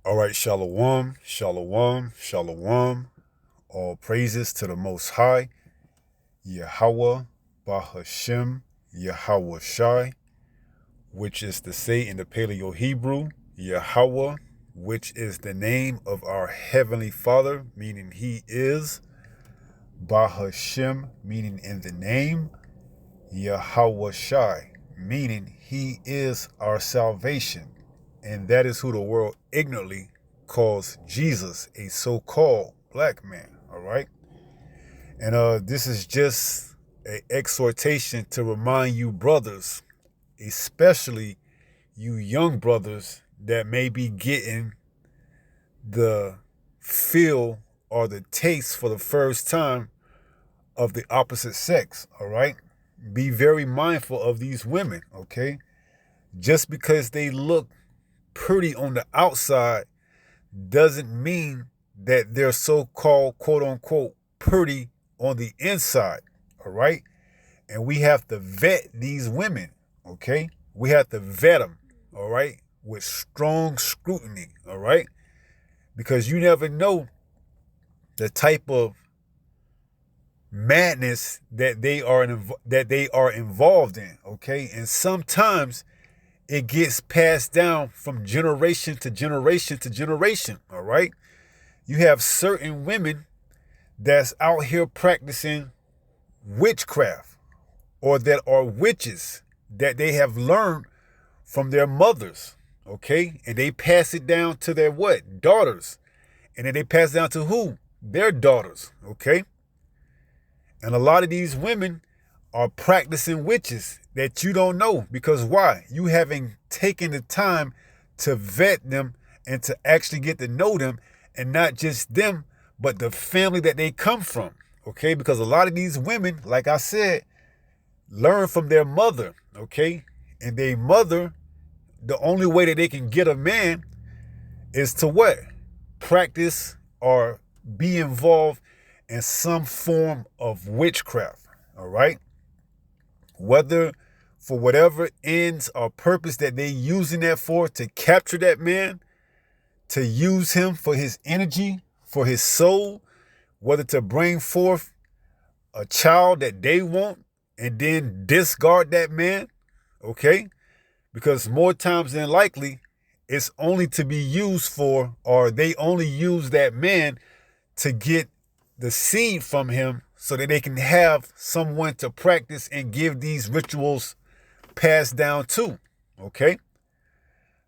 All right, shalom, shalom, shalom. All praises to the Most High, Yahweh, Bahashem, Yahweh Shai, which is to say in the Paleo Hebrew, Yahweh, which is the name of our Heavenly Father, meaning He is, Bahashem, meaning in the name, Yahweh Shai, meaning He is our salvation. And that is who the world ignorantly calls Jesus, a so-called black man. All right. And this is just an exhortation to remind you brothers, especially you young brothers that may be getting the feel or the taste for the first time of the opposite sex. All right. Be very mindful of these women. Okay. Just because they look pretty on the outside doesn't mean that they're so-called quote unquote pretty on the inside. All right. And we have to vet these women. Okay. We have to vet them. All right. With strong scrutiny. All right. Because you never know the type of madness that they are involved in. Okay. And sometimes it gets passed down from generation to generation to generation. All right. You have certain women that's out here practicing witchcraft or that are witches that they have learned from their mothers. Okay. And they pass it down to their what? Daughters. And then they pass it down to who? Their daughters. Okay. And a lot of these women are practicing witches that you don't know. Because why? You haven't taken the time to vet them and to actually get to know them, and not just them, but the family that they come from. Okay? Because a lot of these women, like I said, learn from their mother. Okay? And their mother, the only way that they can get a man is to what? Practice or be involved in some form of witchcraft. All right? Whether for whatever ends or purpose that they using that for, to capture that man, to use him for his energy, for his soul, whether to bring forth a child that they want and then discard that man, okay? Because more times than likely, it's only to be used for, or they only use that man to get the seed from him so that they can have someone to practice and give these rituals passed down to. Okay?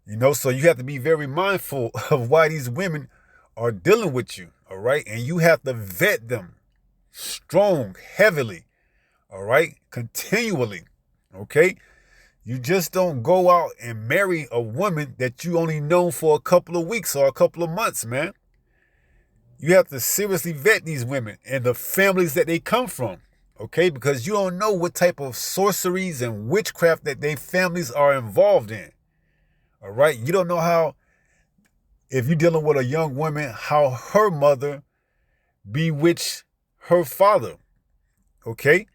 You know, so you have to be very mindful of why these women are dealing with you. All right? And you have to vet them strong, heavily. All right? Continually. Okay? You just don't go out and marry a woman that you only know for a couple of weeks or a couple of months, man. You have to seriously vet these women and the families that they come from, okay? Because you don't know what type of sorceries and witchcraft that their families are involved in, all right? You don't know how, if you're dealing with a young woman, how her mother bewitched her father, okay?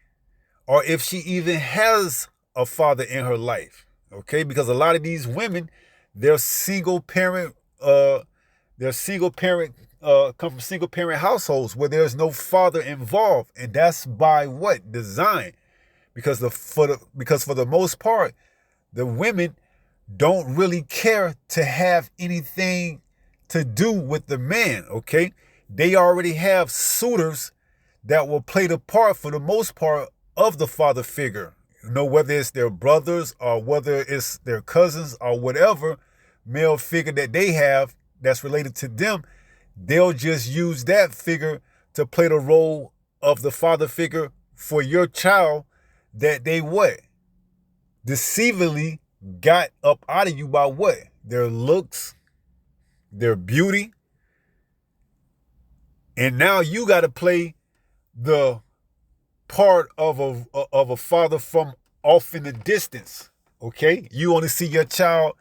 Or if she even has a father in her life, okay? Because a lot of these women, they're single parent, come from single parent households where there's no father involved, and that's by what? Design. Because for the most part, the women don't really care to have anything to do with the man. Okay, they already have suitors that will play the part for the most part of the father figure. You know, whether it's their brothers or whether it's their cousins or whatever male figure that they have that's related to them, they'll just use that figure to play the role of the father figure for your child that they what? Deceivingly got up out of you by what? Their looks, their beauty. And now you got to play the part of a father from off in the distance. Okay? You only see your child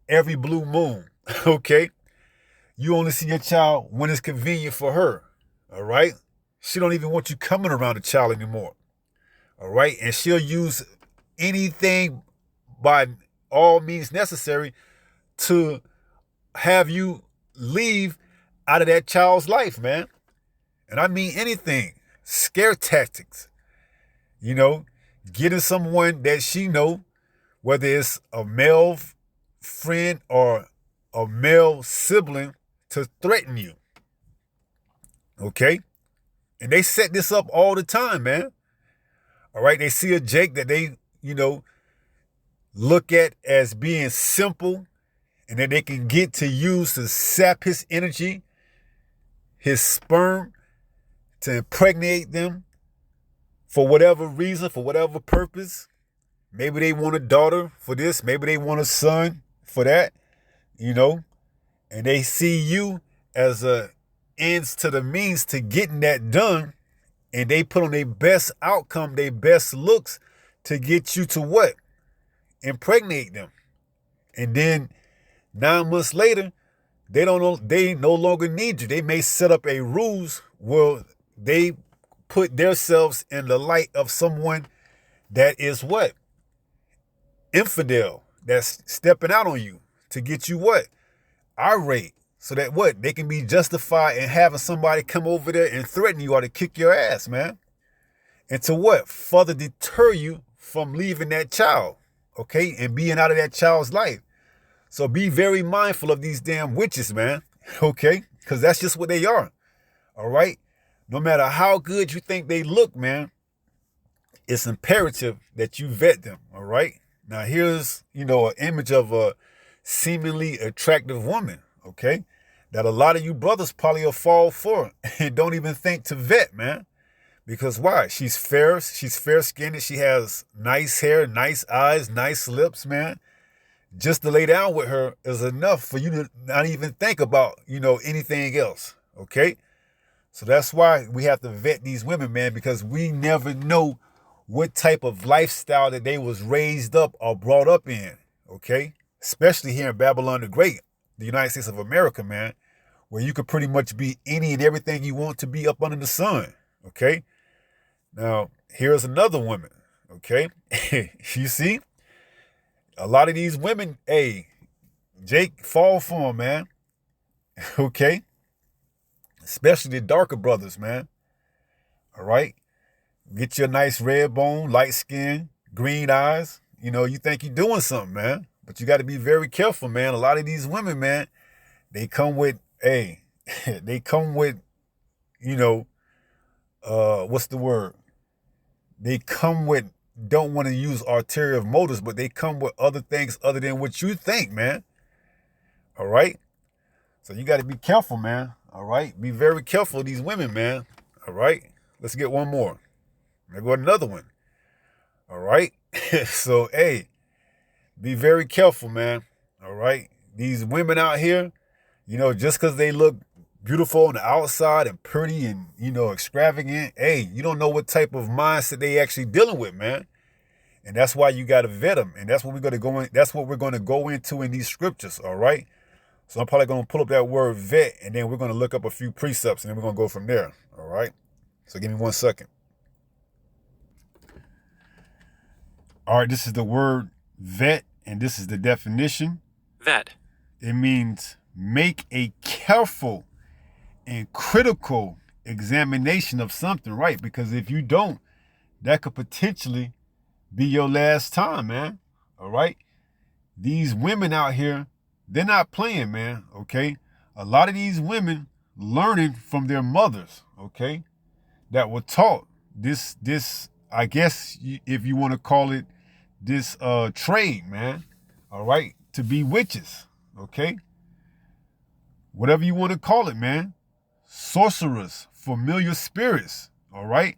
every blue moon. Okay? You only see your child when it's convenient for her. All right? She don't even want you coming around the child anymore. All right? And she'll use anything by all means necessary to have you leave out of that child's life, man. And I mean anything. Scare tactics. You know, getting someone that she know, whether it's a male friend or a male sibling, to threaten you. Okay? And they set this up all the time, man. All right? They see a Jake that they, look at as being simple and that they can get to use to sap his energy, his sperm, to impregnate them for whatever reason, for whatever purpose. Maybe they want a daughter for this. Maybe they want a son for that, and they see you as a ends to the means to getting that done. And they put on their best outcome, their best looks to get you to what? Impregnate them. And then 9 months later, they no longer need you. They may set up a ruse where they put themselves in the light of someone that is what? Infidel, that's stepping out on you to get you what? Irate. So that what? They can be justified in having somebody come over there and threaten you or to kick your ass, man. And to what? Further deter you from leaving that child, okay? And being out of that child's life. So be very mindful of these damn witches, man, okay? Because that's just what they are, all right? No matter how good you think they look, man, it's imperative that you vet them, all right? Now, here's, an image of a seemingly attractive woman, okay, that a lot of you brothers probably will fall for and don't even think to vet, man. Because why? She's fair-skinned, she has nice hair, nice eyes, nice lips, man. Just to lay down with her is enough for you to not even think about, anything else, okay? So that's why we have to vet these women, man, because we never know what type of lifestyle that they was raised up or brought up in, okay? Especially here in Babylon the Great, the United States of America, man, where you could pretty much be any and everything you want to be up under the sun, okay? Now, here's another woman, okay? You see? A lot of these women, hey, Jake, fall for them, man, okay? Especially the darker brothers, man, all right? Get your nice red bone, light skin, green eyes. You think you're doing something, man. But you got to be very careful, man. A lot of these women, man, they come with, they come with, what's the word? They come with, don't want to use ulterior motives, but they come with other things other than what you think, man. All right? So you got to be careful, man. All right? Be very careful of these women, man. All right? Let's get one more. There go another one. All right? So, hey, be very careful, man. All right? These women out here, just because they look beautiful on the outside and pretty and, extravagant, hey, you don't know what type of mindset they actually dealing with, man. And that's why you got to vet them. And that's what we're going to go in. That's what we're going to go into in these scriptures, all right? So I'm probably going to pull up that word vet, and then we're going to look up a few precepts, and then we're going to go from there, all right? So give me 1 second. All right, this is the word vet, and this is the definition. Vet. It means make a careful and critical examination of something, right? Because if you don't, that could potentially be your last time, man. All right? These women out here, they're not playing, man, okay? A lot of these women learning from their mothers, okay, that were taught this I guess if you want to call it this trade, man, all right, to be witches, okay? Whatever you want to call it, man. Sorcerers, familiar spirits, all right?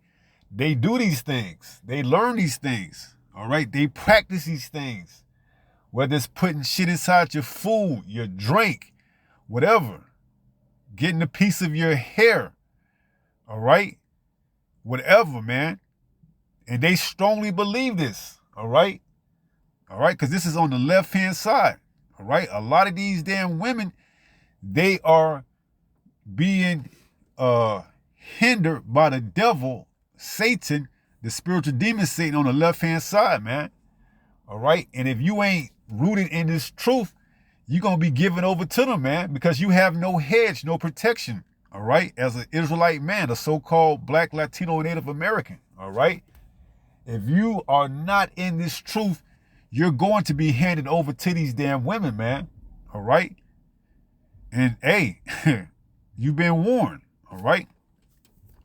They do these things. They learn these things, all right? They practice these things. Whether it's putting shit inside your food, your drink, whatever. Getting a piece of your hair, all right? Whatever, man. And they strongly believe this, all right? All right, because this is on the left-hand side, all right? A lot of these damn women, they are being hindered by the devil, Satan, the spiritual demon Satan on the left-hand side, man. All right? And if you ain't rooted in this truth, you're going to be given over to them, man, because you have no hedge, no protection, all right, as an Israelite man, a so-called Black, Latino, Native American, all right? If you are not in this truth, you're going to be handed over to these damn women, man, all right? And, hey, you've been warned, all right?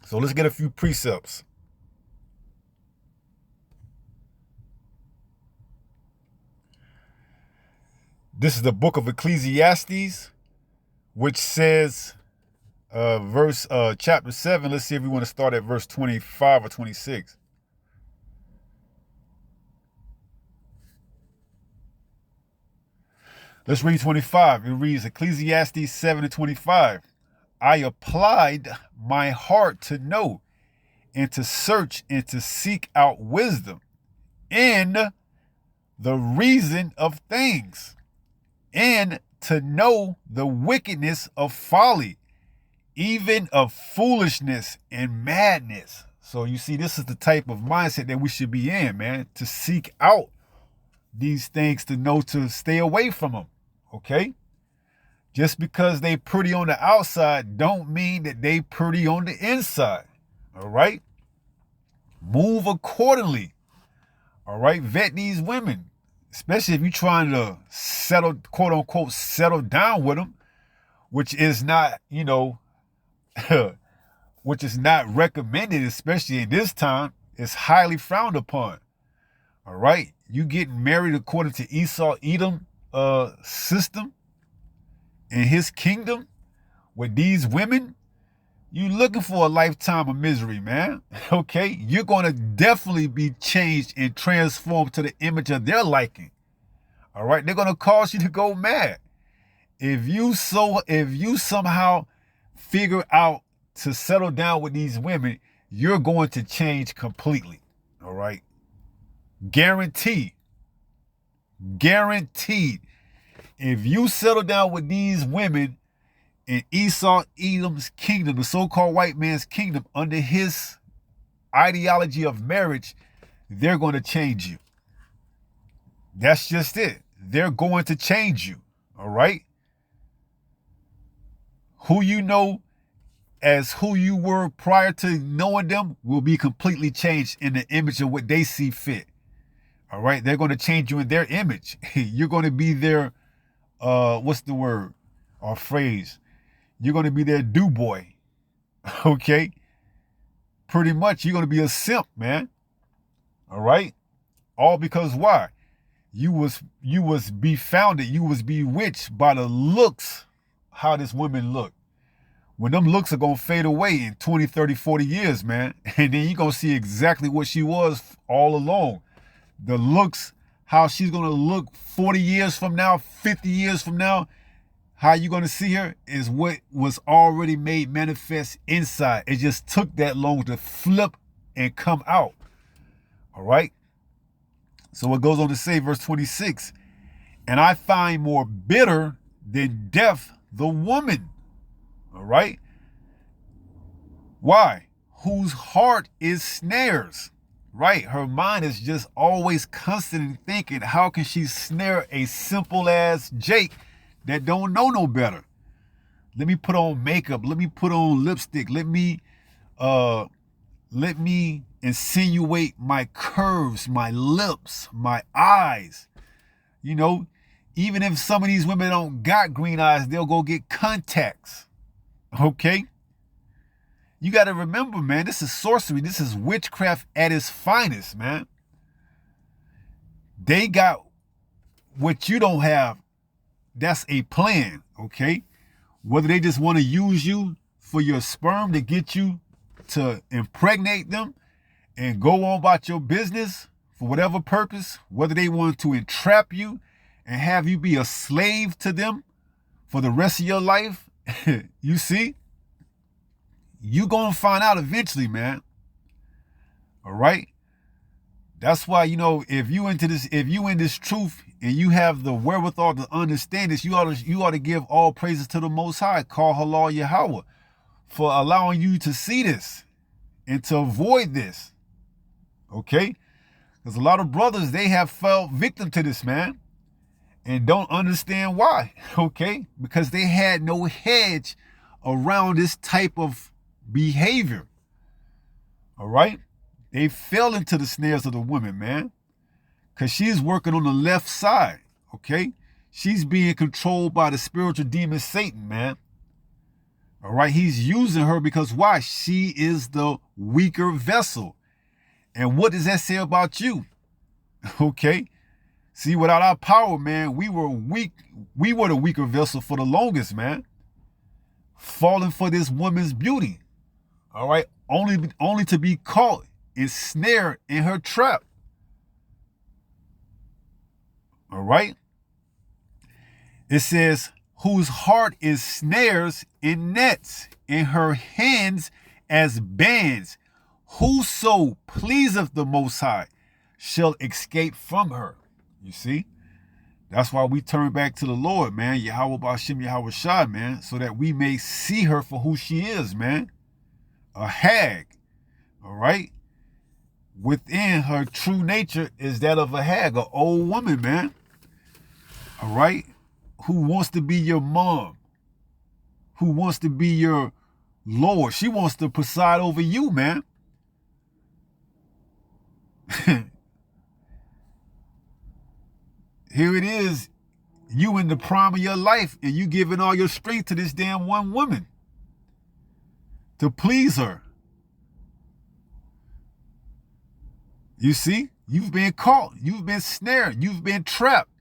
So let's get a few precepts. This is the book of Ecclesiastes, which says, chapter 7. Let's see if we want to start at verse 25 or 26. Let's read 25. It reads Ecclesiastes 7 and 25. I applied my heart to know and to search and to seek out wisdom in the reason of things, and to know the wickedness of folly, even of foolishness and madness. So you see, this is the type of mindset that we should be in, man, to seek out these things, to know to stay away from them, okay? Just because they pretty on the outside don't mean that they pretty on the inside, all right? Move accordingly, all right? Vet these women, especially if you're trying to settle, quote unquote, settle down with them, which is not, which is not recommended, especially in this time. It's highly frowned upon. All right. You getting married according to Esau Edom system in his kingdom with these women, you looking for a lifetime of misery, man. Okay. You're going to definitely be changed and transformed to the image of their liking. All right. They're going to cause you to go mad. If you somehow figure out to settle down with these women, you're going to change completely. All right. Guaranteed. If you settle down with these women in Esau Edom's kingdom, the so-called white man's kingdom, under his ideology of marriage, they're going to change you. That's just it. They're going to change you. All right. Who you know as who you were prior to knowing them will be completely changed in the image of what they see fit. All right. They're going to change you in their image. You're going to be their, what's the word or phrase? You're going to be their do boy. Okay. Pretty much you're going to be a simp, man. All right. All because why? You was befounded. You was bewitched by the looks, how this woman looked. When them looks are going to fade away in 20, 30, 40 years, man. And then you're going to see exactly what she was all along. The looks, how she's going to look 40 years from now, 50 years from now, how you're going to see her is what was already made manifest inside. It just took that long to flip and come out. All right. So it goes on to say, verse 26, and I find more bitter than death the woman. All right. Why? Whose heart is snares. Right. Her mind is just always constantly thinking, how can she snare a simple ass Jake that don't know no better? Let me put on makeup. Let me put on lipstick. Let me insinuate my curves, my lips, my eyes. Even if some of these women don't got green eyes, they'll go get contacts. Okay? You got to remember, man, this is sorcery. This is witchcraft at its finest, man. They got what you don't have. That's a plan, okay? Whether they just want to use you for your sperm to get you to impregnate them and go on about your business for whatever purpose, whether they want to entrap you and have you be a slave to them for the rest of your life, you see? You gonna find out eventually, man. All right? That's why, if you in this truth and you have the wherewithal to understand this, you ought to give all praises to the Most High, call Halal Yahweh, for allowing you to see this and to avoid this. Okay? Because a lot of brothers, they have fell victim to this, man. and don't understand why, okay? Because they had no hedge around this type of behavior, all right? They fell into the snares of the women, man, because she's working on the left side, okay? She's being controlled by the spiritual demon Satan, man. All right, he's using her because why? She is the weaker vessel. And what does that say about you? Okay? See, without our power, man, we were weak. We were the weaker vessel for the longest, man. Falling for this woman's beauty. All right? Only to be caught and snared in her trap. All right? It says, whose heart is snares and nets, in her hands as bands. Whoso pleaseth the Most High shall escape from her. You see? That's why we turn back to the Lord, man. Yahweh B'Hashem Yahweh Shai, man. So that we may see her for who she is, man. A hag. All right? Within her true nature is that of a hag, an old woman, man. All right? Who wants to be your mom. Who wants to be your Lord. She wants to preside over you, man. Here it is, you in the prime of your life, and you giving all your strength to this damn one woman to please her. You see, you've been caught, you've been snared, you've been trapped.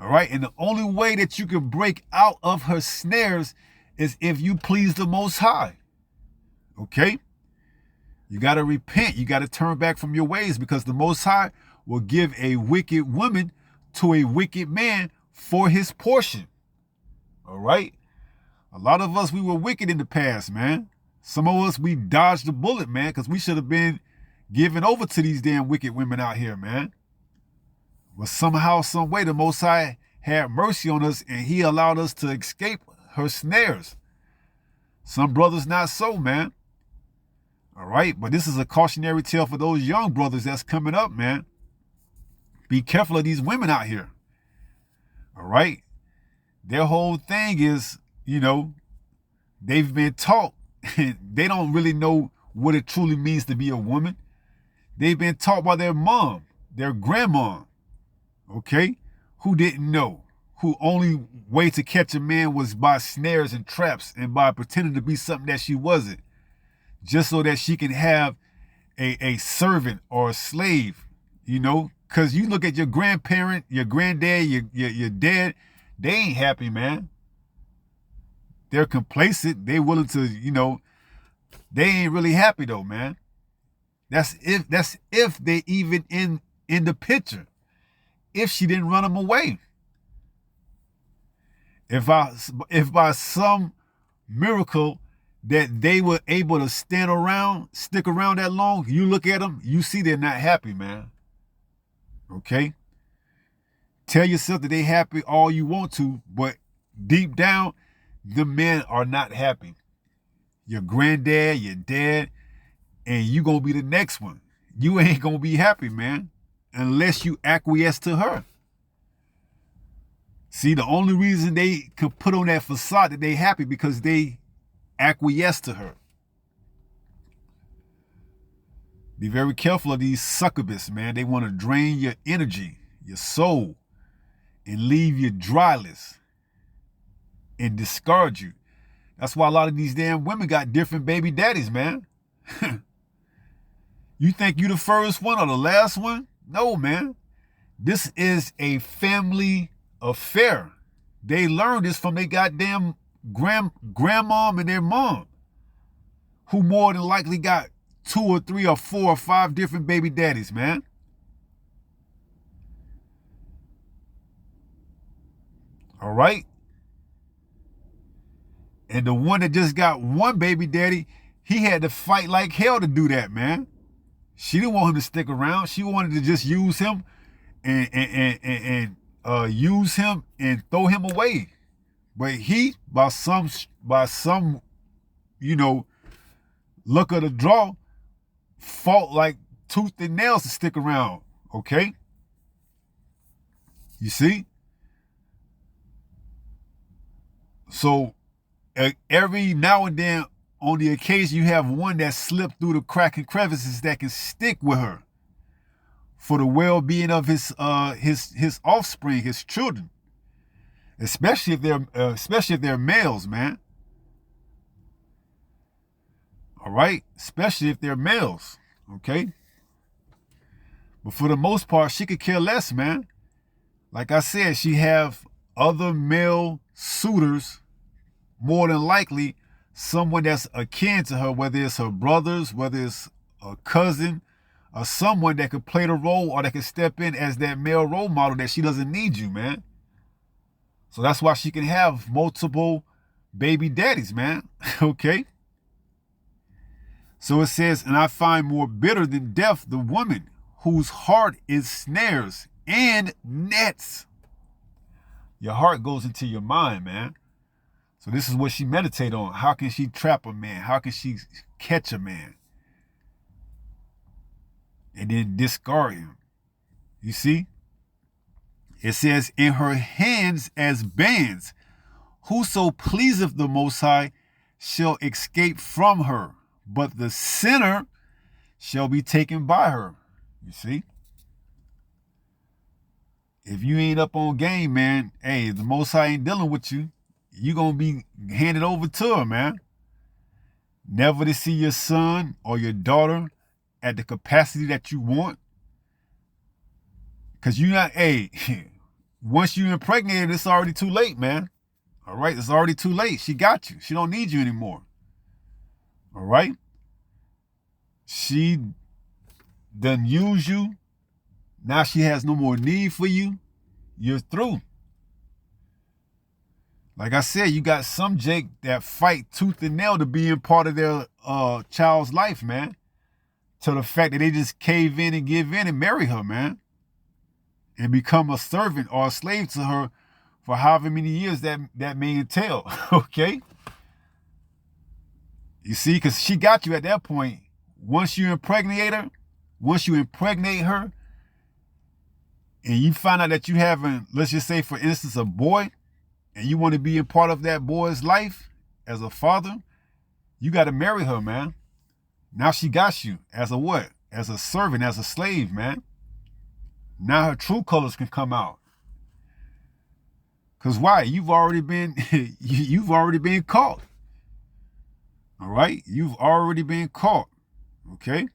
All right, and the only way that you can break out of her snares is if you please the Most High. Okay? You got to repent. You got to turn back from your ways, because the Most High will give a wicked woman to a wicked man for his portion. All right? A lot of us, we were wicked in the past, man. Some of us, we dodged the bullet, man, because we should have been given over to these damn wicked women out here, man. But somehow, some way, the Most High had mercy on us, and he allowed us to escape her snares. Some brothers not so, man. All right? But this is a cautionary tale for those young brothers that's coming up, man. Be careful of these women out here. All right? Their whole thing is, you know, they've been taught, and they don't really know what it truly means to be a woman. They've been taught by their mom, their grandma, okay, who didn't know, who only way to catch a man was by snares and traps and by pretending to be something that she wasn't, just so that she can have a servant or a slave, you know, because you look at your grandparent, your granddad, your dad, they ain't happy, man. They're complacent. They willing to, you know, they ain't really happy though, man. That's if they even in the picture. If she didn't run them away. If by some miracle that they were able to stick around that long, you look at them, you see they're not happy, man. Okay? Tell yourself that they happy all you want to, but deep down, the men are not happy. Your granddad, your dad, and you gonna be the next one. You ain't gonna be happy, man, unless you acquiesce to her. See, the only reason they could put on that facade that they happy because they acquiesce to her. Be very careful of these succubuses, man. They want to drain your energy, your soul, and leave you dryless and discard you. That's why a lot of these damn women got different baby daddies, man. You think you the first one or the last one? No, man. This is a family affair. They learned this from their goddamn grandmom and their mom, who more than likely got 2 or 3 or 4 or 5 different baby daddies, man. All right? And the one that just got one baby daddy, he had to fight like hell to do that, man. She didn't want him to stick around. She wanted to just use him and use him and throw him away. But he, by some, you know, luck of the draw, fought like tooth and nails to stick around. Okay? You see? So every now and then, on the occasion, you have one that slipped through the crack and crevices that can stick with her for the well-being of his offspring, his children, especially if they're males, man. All right, especially if they're males. Okay, but for the most part, she could care less, man. Like I said, she have other male suitors, more than likely someone that's akin to her, whether it's her brothers, whether it's a cousin, or someone that could play the role or that could step in as that male role model that she doesn't need you, man. So that's why she can have multiple baby daddies, man. Okay? So it says, and I find more bitter than death the woman whose heart is snares and nets. Your heart goes into your mind, man. So this is what she meditate on. How can she trap a man? How can she catch a man? And then discard him. You see? It says, in her hands as bands, whoso pleaseth the Most High shall escape from her, but the sinner shall be taken by her. You see? If you ain't up on game, man, hey, if the Most High ain't dealing with you, you going to be handed over to her, man. Never to see your son or your daughter at the capacity that you want. Because you not, hey, once you impregnated, it's already too late, man. All right? It's already too late. She got you. She don't need you anymore. All right? She done used you. Now she has no more need for you. You're through. Like I said, you got some Jake that fight tooth and nail to be in part of their child's life, man. To the fact that they just cave in and give in and marry her, man. And become a servant or a slave to her for however many years that may entail. Okay? You see, because she got you at that point. Once you impregnate her, and you find out that you having, let's just say, for instance, a boy, and you want to be a part of that boy's life as a father, you got to marry her, man. Now she got you as a what? As a servant, as a slave, man. Now her true colors can come out. Because why? You've already been caught. All right? You've already been caught. Okay?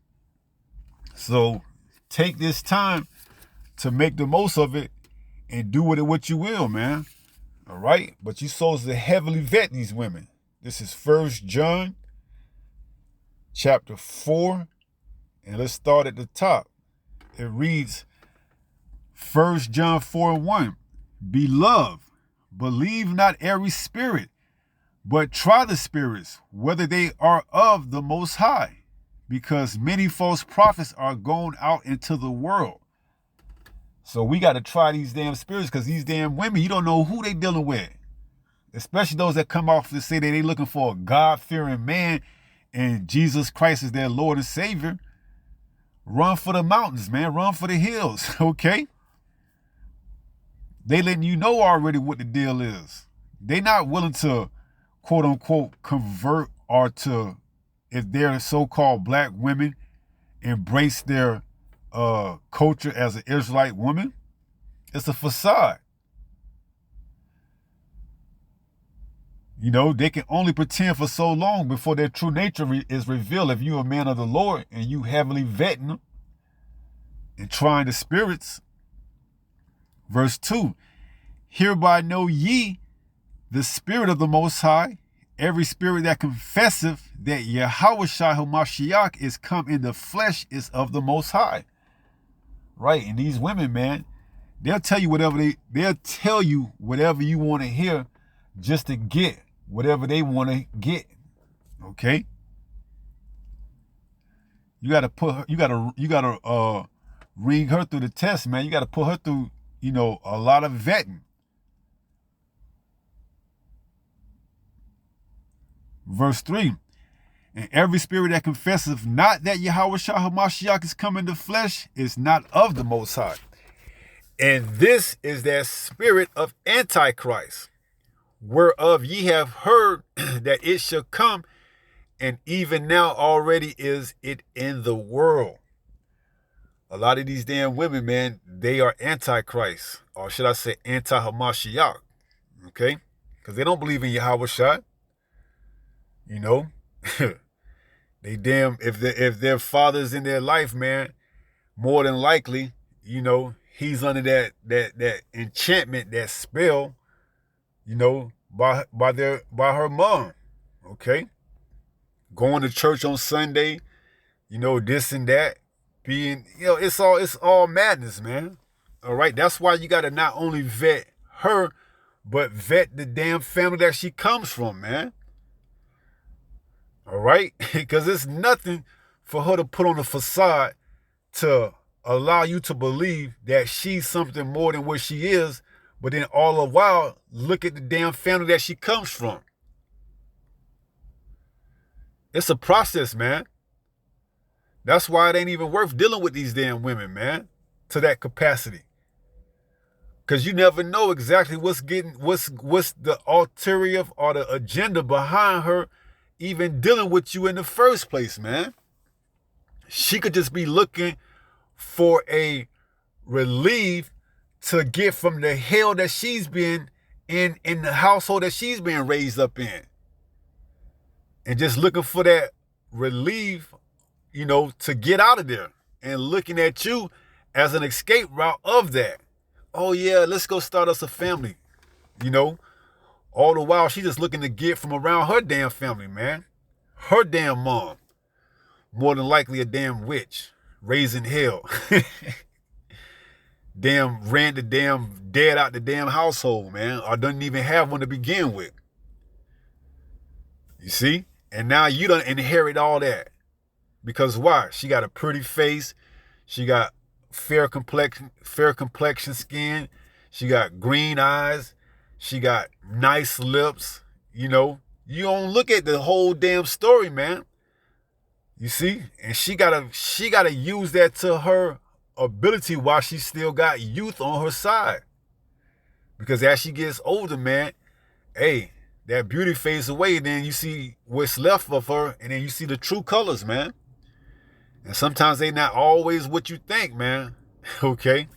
So take this time to make the most of it and do with it what you will, man. All right? But you're supposed to heavily vet these women. This is 1 John chapter 4. And let's start at the top. It reads, 1 John 4:1. Beloved, believe not every spirit, but try the spirits, whether they are of the Most High, because many false prophets are gone out into the world. So we got to try these damn spirits, because these damn women, you don't know who they dealing with. Especially those that come off to say that they looking for a God-fearing man and Jesus Christ is their Lord and Savior. Run for the mountains, man. Run for the hills, okay? They letting you know already what the deal is. They not willing to, quote unquote, convert or to, if they're so-called black women, embrace their culture as an Israelite woman. It's a facade. You know, they can only pretend for so long before their true nature is revealed. If you're a man of the Lord and you heavily vetting them and trying the spirits. Verse 2, hereby know ye the spirit of the Most High, every spirit that confesseth that Yahushua HaMashiach is come in the flesh is of the Most High. Right, and these women, man, they'll tell you whatever you want to hear just to get whatever they want to get. Okay? You gotta ring her through the test, man. You gotta put her through, a lot of vetting. Verse 3, and every spirit that confesseth not that Yahushua HaMashiach is come in the flesh is not of the Most High. And this is that spirit of Antichrist, whereof ye have heard that it shall come, and even now already is it in the world. A lot of these damn women, man, they are Antichrist, or should I say anti-Hamashiach, okay? Because they don't believe in Yahweh Shai, you know? They damn, if their father's in their life, man, more than likely, you know, he's under that enchantment, that spell, you know, by her mom, okay? Going to church on Sunday, you know, this and that, being, you know, it's all madness, man. All right, that's why you got to not only vet her, but vet the damn family that she comes from, man. All right, because it's nothing for her to put on a facade to allow you to believe that she's something more than what she is, but then all the while, look at the damn family that she comes from. It's a process, man. That's why it ain't even worth dealing with these damn women, man, to that capacity. Because you never know exactly what's the ulterior or the agenda behind her even dealing with you in the first place, man. She could just be looking for a relief to get from the hell that she's been in the household that she's been raised up in. And just looking for that relief, you know, to get out of there. And looking at you as an escape route of that. Oh yeah, let's go start us a family. You know, all the while she's just looking to get from around her damn family, man. Her damn mom. More than likely a damn witch. Raising hell. Damn ran the damn dead out the damn household, man. Or doesn't even have one to begin with. You see? And now you done inherit all that. Because why? She got a pretty face. She got fair complexion skin. She got green eyes. She got nice lips. You know, you don't look at the whole damn story, man. You see? And she gotta use that to her ability while she still got youth on her side. Because as she gets older, man, hey, that beauty fades away, and then you see what's left of her, and then you see the true colors, man. And sometimes they not always what you think, man. Okay?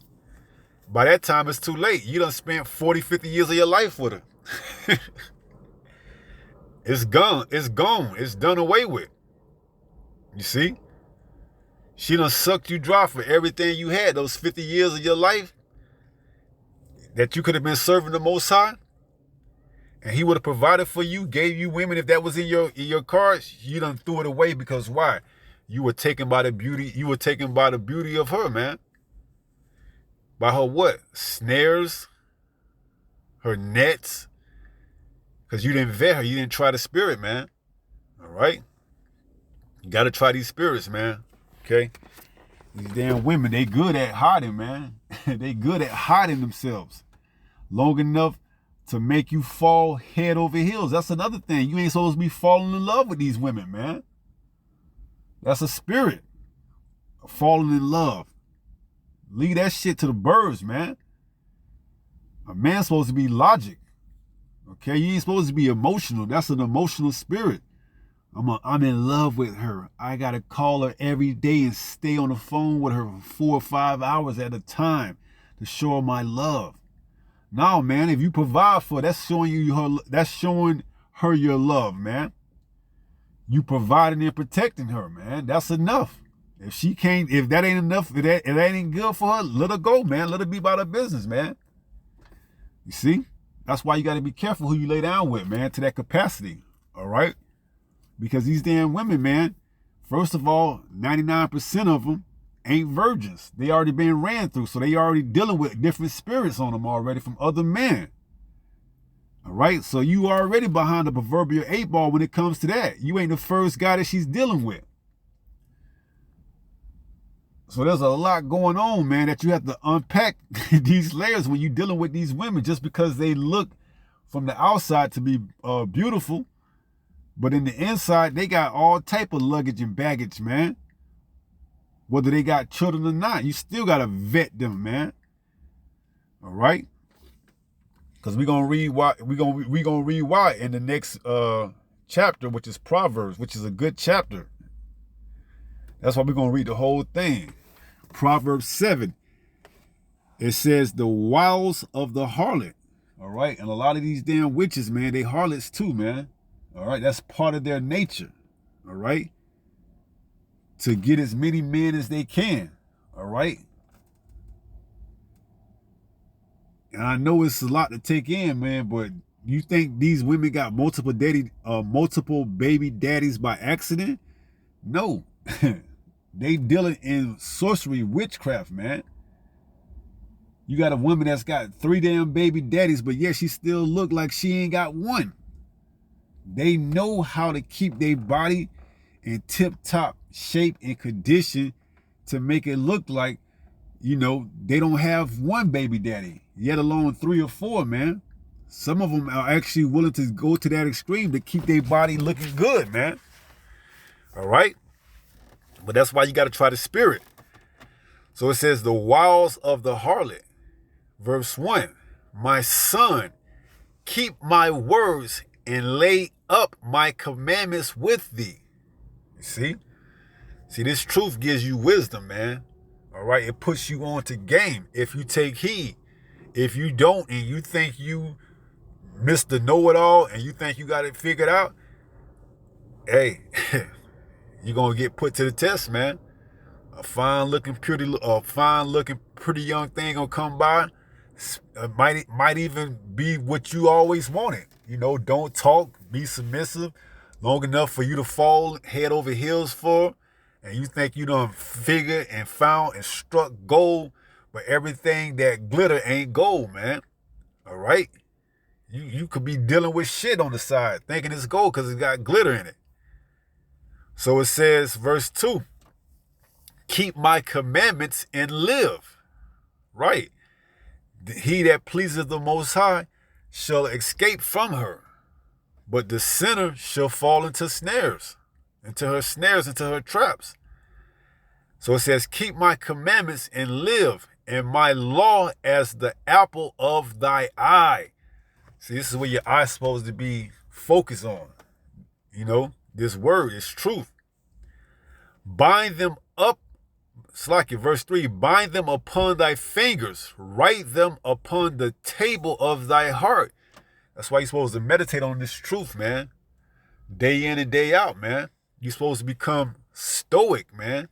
By that time, it's too late. You done spent 40, 50 years of your life with her. It's gone. It's gone. It's done away with. You see? She done sucked you dry for everything you had, those 50 years of your life that you could have been serving the Most High. And he would have provided for you, gave you women. If that was in your cards, you done threw it away because why? You were taken by the beauty. You were taken by the beauty of her, man. By her what? Snares? Her nets? Because you didn't vet her. You didn't try the spirit, man. All right? You got to try these spirits, man. Okay? These damn women, they good at hiding, man. They good at hiding themselves long enough to make you fall head over heels. That's another thing. You ain't supposed to be falling in love with these women, man. That's a spirit. Falling in love. Leave that shit to the birds, man. A man's supposed to be logic. Okay? You ain't supposed to be emotional. That's an emotional spirit. I'm in love with her. I got to call her every day and stay on the phone with her for 4 or 5 hours at a time to show her my love. No, man, if you provide for her, that's showing her your love, man. You providing and protecting her, man. That's enough. If that ain't enough, if that ain't good for her, let her go, man. Let her be about her business, man. You see? That's why you got to be careful who you lay down with, man, to that capacity. All right? Because these damn women, man, first of all, 99% of them ain't virgins. They already been ran through, so they already dealing with different spirits on them already from other men. All right? So you already behind the proverbial 8 ball when it comes to that. You ain't the first guy that she's dealing with. So there's a lot going on, man, that you have to unpack these layers when you're dealing with these women just because they look from the outside to be beautiful. But in the inside, they got all type of luggage and baggage, man. Whether they got children or not, you still got to vet them, man. All right? Because we're gonna read why we gonna read why in the next chapter, which is Proverbs, which is a good chapter. That's why we're gonna read the whole thing. Proverbs 7. It says the wiles of the harlot. All right. And a lot of these damn witches, man, they harlots too, man. All right. That's part of their nature. All right. To get as many men as they can. All right. And I know it's a lot to take in, man, but you think these women got multiple baby daddies by accident? No. They dealing in sorcery, witchcraft, man. You got a woman that's got 3 damn baby daddies, but yet she still look like she ain't got one. They know how to keep their body in tip-top shape and condition to make it look like, they don't have one baby daddy, yet alone 3 or 4, man. Some of them are actually willing to go to that extreme to keep their body looking good, man. All right? But that's why you got to try the spirit. So it says the wiles of the harlot. Verse 1, my son, keep my words and lay up my commandments with thee. You see? See, this truth gives you wisdom, man. All right? It puts you on to game if you take heed. If you don't and you think you Mr. Know-it-all and you think you got it figured out, hey, you're going to get put to the test, man. A fine looking pretty young thing gonna come by. Might even be what you always wanted. Don't talk, be submissive, long enough for you to fall head over heels for, and you think you done figured and found and struck gold, but everything that glitter ain't gold, man. All right, you could be dealing with shit on the side, thinking it's gold because it got glitter in it. So it says, verse 2. Keep my commandments and live. Right. He that pleaseth the Most High shall escape from her, but the sinner shall fall into her traps. So it says, keep my commandments and live, and my law as the apple of thy eye. See, this is where your eye's supposed to be focused on. This word is truth. Bind them up. Verse 3, bind them upon thy fingers, write them upon the table of thy heart. That's why you're supposed to meditate on this truth, man. Day in and day out, man. You're supposed to become stoic, man.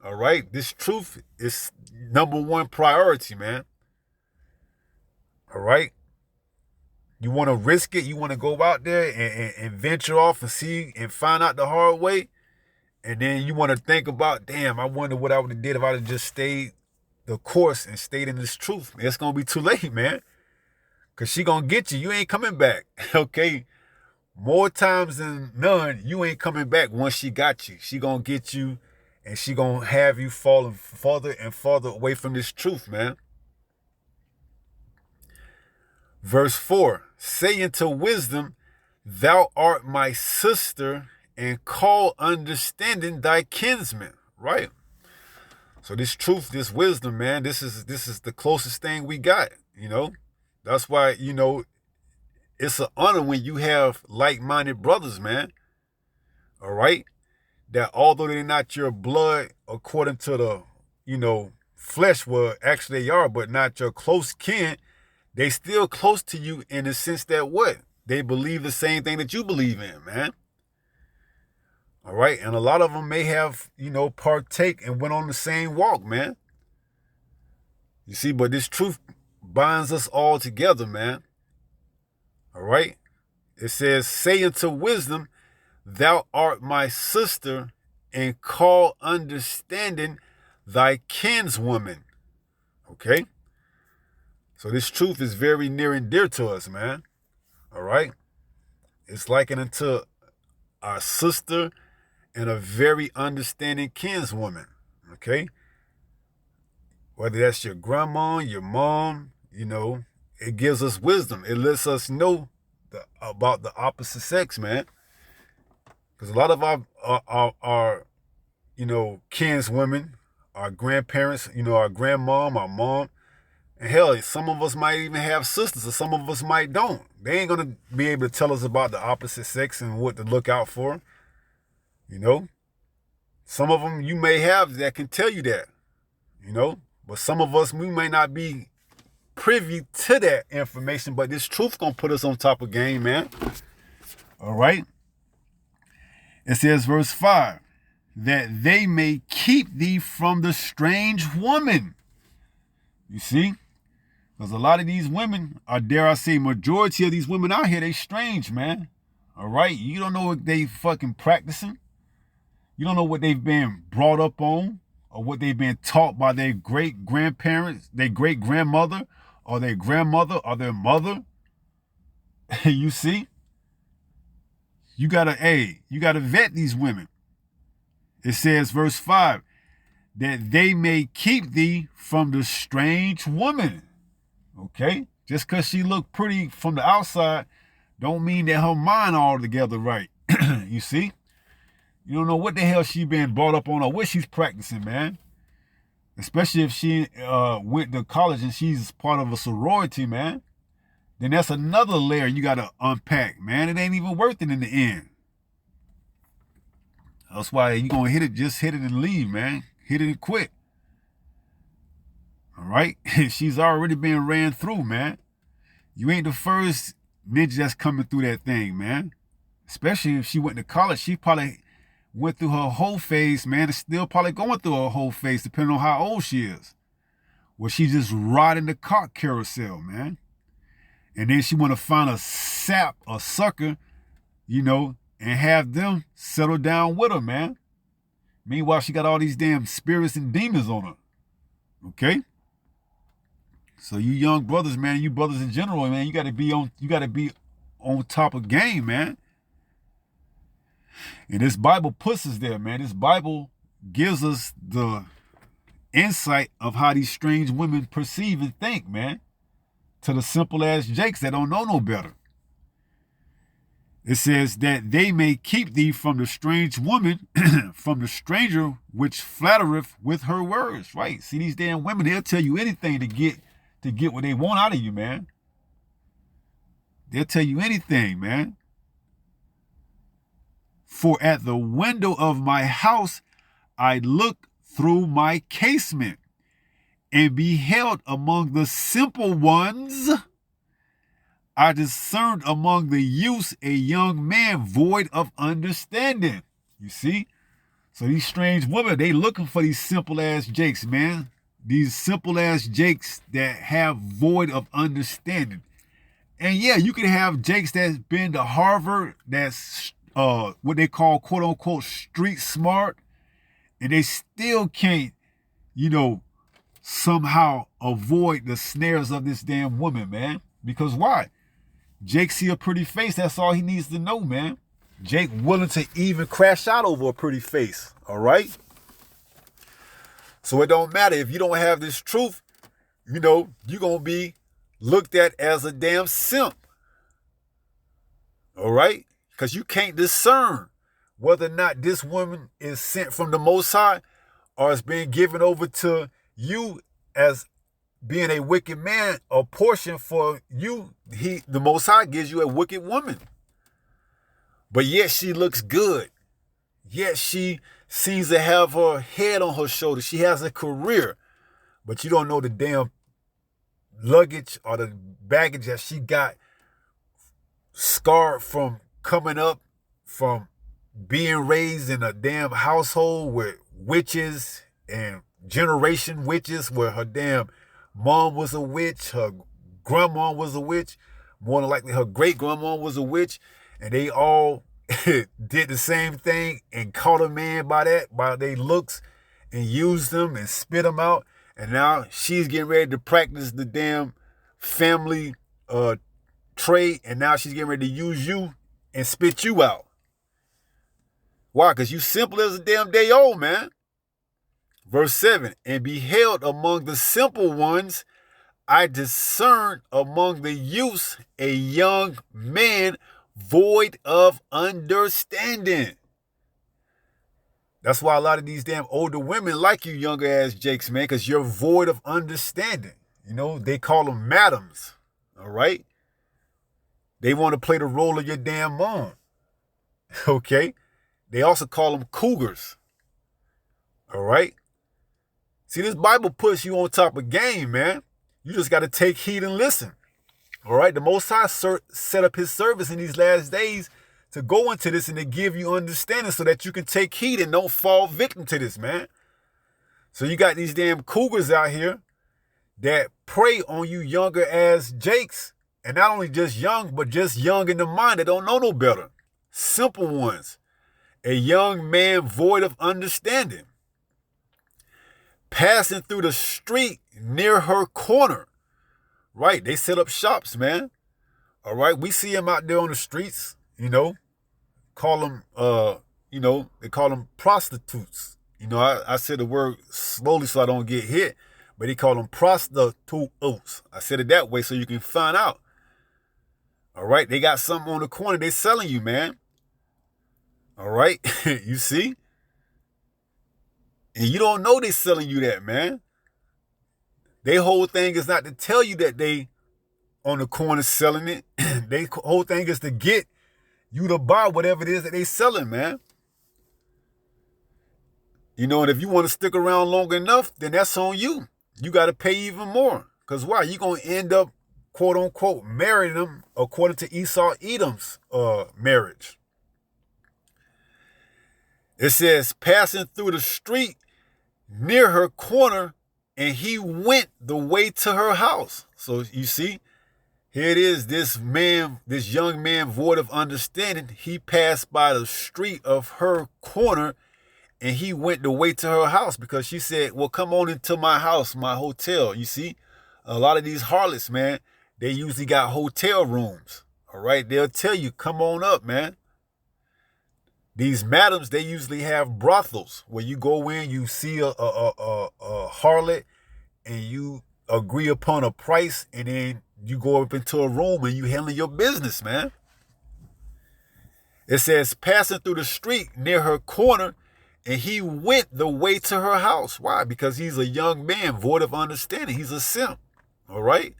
All right? This truth is number 1 priority, man. All right? You want to risk it? You want to go out there and venture off and see and find out the hard way? And then you want to think about, damn, I wonder what I would have did if I would have just stayed the course and stayed in this truth. It's going to be too late, man. Because she going to get you. You ain't coming back, okay? More times than none, you ain't coming back once she got you. She going to get you, and she going to have you falling farther and farther away from this truth, man. Verse 4, say unto wisdom, thou art my sister, and call understanding thy kinsman. Right? So this truth, this wisdom, man, this is the closest thing we got, That's why, it's an honor when you have like-minded brothers, man. All right? That although they're not your blood according to the, flesh, well, actually they are, but not your close kin, they still close to you in the sense that what? They believe the same thing that you believe in, man. All right. And a lot of them may have, partake and went on the same walk, man. You see, but this truth binds us all together, man. All right. It says, say unto wisdom, thou art my sister, and call understanding thy kinswoman. Okay. So this truth is very near and dear to us, man. All right. It's likened unto our sister and a very understanding kinswoman, okay? Whether that's your grandma, your mom, it gives us wisdom. It lets us know about the opposite sex, man. Because a lot of our kinswomen, our grandparents, our grandmom, our mom, And hell, some of us might even have sisters, or some of us might don't. They ain't gonna be able to tell us about the opposite sex and what to look out for. You know, some of them you may have that can tell you that. You know, but some of us we may not be privy to that information. But this truth gonna put us on top of game, man. All right. It says, verse 5, that they may keep thee from the strange woman. You see? Because a lot of these women, or dare I say, majority of these women out here, they strange, man. All right? You don't know what they fucking practicing. You don't know what they've been brought up on, or what they've been taught by their great-grandparents, their great-grandmother, or their grandmother, or their mother. You see? You gotta vet these women. It says, verse 5, that they may keep thee from the strange woman. Okay? Just because she look pretty from the outside, don't mean that her mind altogether right. You see? You don't know what the hell she been brought up on or what she's practicing, man. Especially if she went to college and she's part of a sorority, man. Then that's another layer you got to unpack, man. It ain't even worth it in the end. That's why you going to hit it and leave, man. Hit it and quit. All right? She's already been ran through, man. You ain't the first ninja that's coming through that thing, man. Especially if she went to college. She probably went through her whole phase, man. Is still probably going through her whole phase, depending on how old she is. Well, she just riding the cock carousel, man. And then she want to find a sap, a sucker, you know, and have them settle down with her, man. Meanwhile, she got all these damn spirits and demons on her. Okay? So you young brothers, man, you brothers in general, man, you gotta be on top of game, man. And this Bible puts us there, man. This Bible gives us the insight of how these strange women perceive and think, man. To the simple ass jakes that don't know no better. It says that they may keep thee from the strange woman, from the stranger which flattereth with her words. Right? See, these damn women, they'll tell you anything to get what they want out of you, man. They'll tell you anything, man. For at the window of my house I looked through my casement, and beheld among the simple ones, I discerned among the youths a young man void of understanding. You see? So these strange women, they looking for these simple ass jakes, man. These simple ass jakes that have void of understanding. And yeah, you can have jakes that's been to Harvard, that's what they call quote unquote street smart, and they still can't, you know, somehow avoid the snares of this damn woman, man. Because why? Jake see a pretty face. That's all he needs to know, man. Jake willing to even crash out over a pretty face. All right? So it don't matter. If you don't have this truth, you know, you're going to be looked at as a damn simp. All right? Because you can't discern whether or not this woman is sent from the Most High or is being given over to you as being a wicked man, a portion for you. The Most High gives you a wicked woman. But yet she looks good. Yet she seems to have her head on her shoulder. She has a career. But you don't know the damn luggage or the baggage that she got scarred from coming up, from being raised in a damn household with witches and generation witches, where her damn mom was a witch, her grandma was a witch, more than likely her great grandma was a witch, and they all did the same thing and caught a man by their looks and used them and spit them out. And now she's getting ready to practice the damn family trade, and now she's getting ready to use you and spit you out. Why? Because you simple as a damn day old, man. Verse 7, and beheld among the simple ones, I discerned among the youths a young man void of understanding. That's why a lot of these damn older women like you younger ass jakes, man, because you're void of understanding. They call them madams. All right. They want to play the role of your damn mom. Okay. They also call them cougars. All right. See, this Bible puts you on top of game, man. You just got to take heed and listen. All right. The Most High set up his service in these last days to go into this and to give you understanding so that you can take heed and don't fall victim to this, man. So you got these damn cougars out here that prey on you younger as Jakes. And not only just young, but just young in the mind that don't know no better. Simple ones. A young man void of understanding. Passing through the street near her corner. Right, they set up shops, man. All right, we see them out there on the streets, call them, they call them prostitutes. I said the word slowly so I don't get hit, but they call them prostitutes. I said it that way so you can find out. All right, they got something on the corner they selling you, man. All right, you see? And you don't know they selling you that, man. Their whole thing is not to tell you that they on the corner selling it. Their whole thing is to get you to buy whatever it is that they selling, man. And if you want to stick around long enough, then that's on you. You got to pay even more. Because why? You're going to end up, quote unquote, marrying them according to Esau Edom's marriage. It says, passing through the street near her corner, and he went the way to her house. So you see, here it is, this young man void of understanding, he passed by the street of her corner and he went the way to her house because she said, well, come on into my house, my hotel. You see, a lot of these harlots, man, they usually got hotel rooms. All right, they'll tell you, come on up, man. These madams, they usually have brothels where you go in, you see a harlot, and you agree upon a price, and then you go up into a room and you handle your business, man. It says, passing through the street near her corner, and he went the way to her house. Why? Because he's a young man, void of understanding. He's a simp. All right?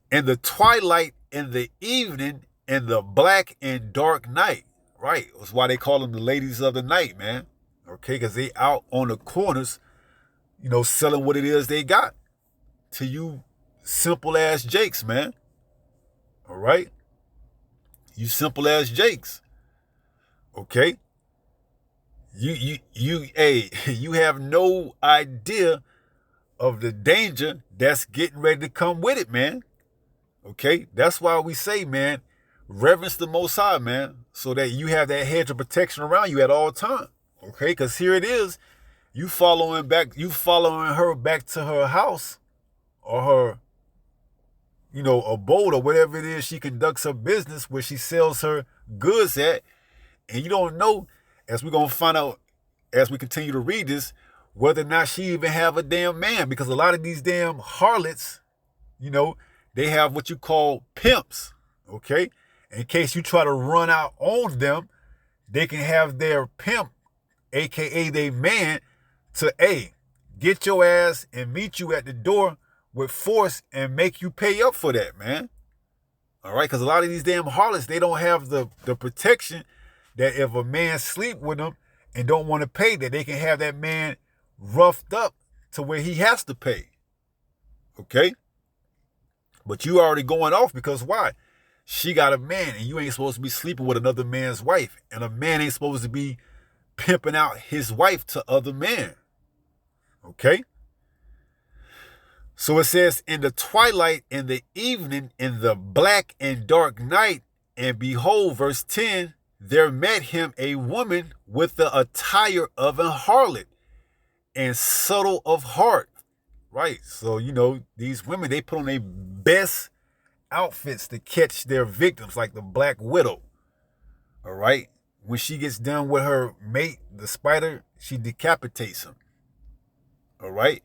In the twilight, in the evening, in the black and dark night. Right. That's why they call them the ladies of the night, man. Okay? Because they out on the corners, selling what it is they got to you simple ass Jakes, man. All right? You simple ass Jakes. Okay? You have no idea of the danger that's getting ready to come with it, man. Okay? That's why we say, man, reverence the Most High, man, so that you have that hedge of protection around you at all times. Okay? Because here it is, you following her back to her house or her, abode or whatever it is she conducts her business where she sells her goods at, and you don't know, as we're going to find out as we continue to read this, whether or not she even have a damn man, because a lot of these damn harlots, they have what you call pimps, okay? In case you try to run out on them, they can have their pimp, a.k.a. their man, to get your ass and meet you at the door with force and make you pay up for that, man. All right? Because a lot of these damn harlots, they don't have the protection that if a man sleep with them and don't want to pay, that they can have that man roughed up to where he has to pay. Okay? But you already going off because why? She got a man and you ain't supposed to be sleeping with another man's wife. And a man ain't supposed to be pimping out his wife to other men. Okay? So it says, in the twilight, in the evening, in the black and dark night, and behold, verse 10, there met him a woman with the attire of a harlot and subtle of heart. Right? So, these women, they put on their best outfits to catch their victims, like the Black Widow. All right? When she gets done with her mate, the spider, she decapitates him. All right?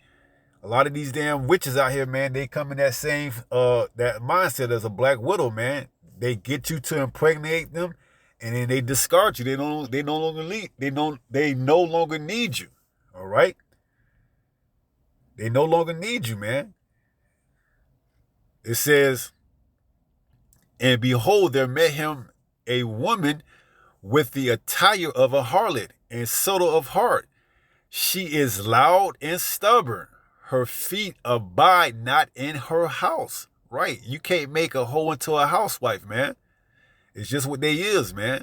A lot of these damn witches out here, man, they come in that same that mindset as a Black Widow, man. They get you to impregnate them, and then they discard you. They no longer need you. All right? They no longer need you, man. It says, and behold, there met him a woman with the attire of a harlot and subtle of heart. She is loud and stubborn. Her feet abide not in her house. Right. You can't make a hoe into a housewife, man. It's just what they is, man.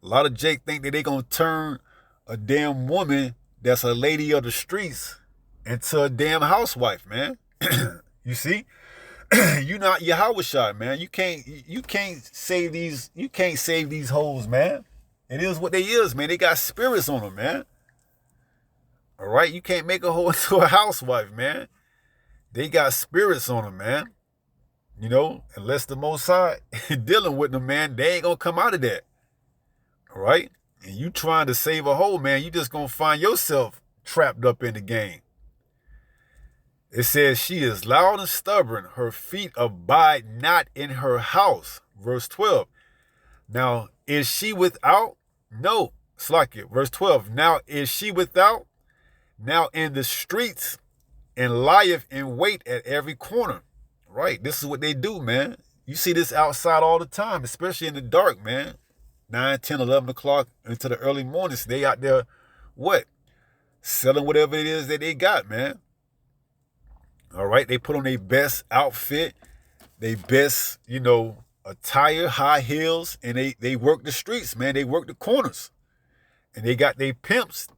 A lot of Jake think that they gonna turn a damn woman that's a lady of the streets into a damn housewife, man. You see? You not Yahweh, man. You can't save these hoes, man. It is what they is, man. They got spirits on them, man. All right, you can't make a hoe into a housewife, man. They got spirits on them, man. You know, unless the Most High dealing with them, man, they ain't gonna come out of that. All right, and you trying to save a hoe, man, you just gonna find yourself trapped up in the game. It says, she is loud and stubborn. Her feet abide not in her house. Verse 12. Now, is she without? No. Slack it. Verse 12. Now, is she without? Now in the streets, and lieth in wait at every corner. Right. This is what they do, man. You see this outside all the time, especially in the dark, man. 9, 10, 11 o'clock into the early mornings. They out there, what? Selling whatever it is that they got, man. All right, they put on their best outfit, their best, attire, high heels, and they work the streets, man. They work the corners. And they got their pimps,